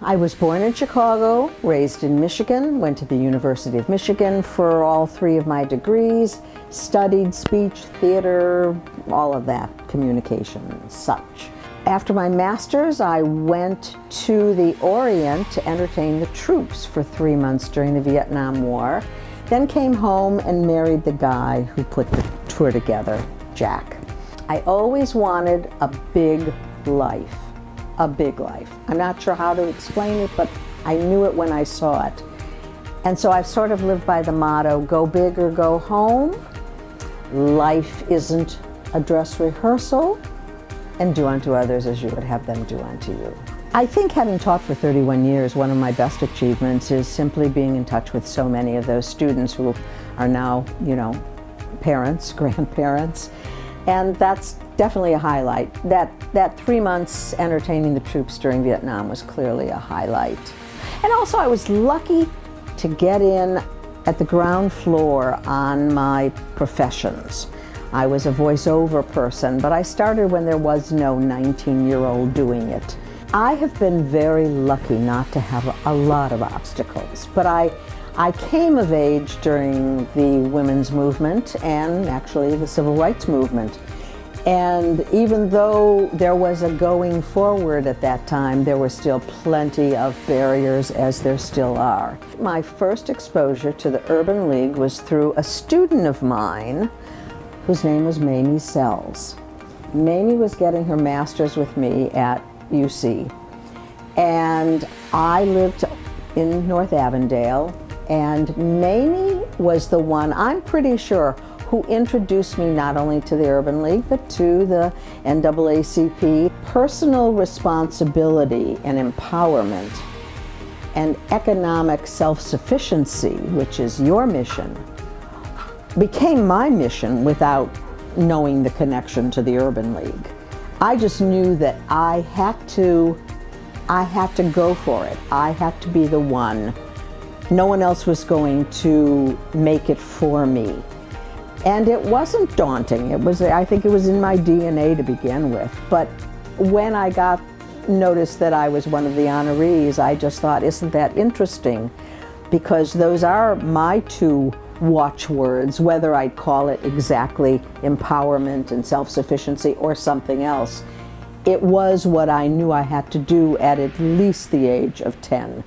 I was born in Chicago, raised in Michigan, went to the University of Michigan for all three of my degrees, studied speech, theater, all of that, communication and such. After my master's, I went to the Orient to entertain the troops for 3 months during the Vietnam War, then came home and married the guy who put the tour together, Jack. I always wanted a big life. A big life. I'm not sure how to explain it, but I knew it when I saw it. And so I've sort of lived by the motto, go big or go home. Life isn't a dress rehearsal, and do unto others as you would have them do unto you. I think having taught for 31 years, one of my best achievements is simply being in touch with so many of those students who are now, parents, grandparents. And that's definitely a highlight. That 3 months entertaining the troops during Vietnam was clearly a highlight. And also I was lucky to get in at the ground floor on my professions. I was a voiceover person, but I started when there was no 19-year-old doing it. I have been very lucky not to have a lot of obstacles, but I came of age during the women's movement and actually the civil rights movement. And even though there was a going forward at that time, there were still plenty of barriers, as there still are. My first exposure to the Urban League was through a student of mine whose name was Mamie Sells. Mamie was getting her master's with me at UC. And I lived in North Avondale, and Mamie was the one, I'm pretty sure, who introduced me not only to the Urban League, but to the NAACP. Personal responsibility and empowerment and economic self-sufficiency, which is your mission, became my mission without knowing the connection to the Urban League. I just knew that I had to go for it. I had to be the one. No one else was going to make it for me. And it wasn't daunting. I think it was in my DNA to begin with. But when I got notice that I was one of the honorees, I just thought, isn't that interesting? Because those are my two watchwords, whether I'd call it exactly empowerment and self-sufficiency or something else. It was what I knew I had to do at least the age of 10.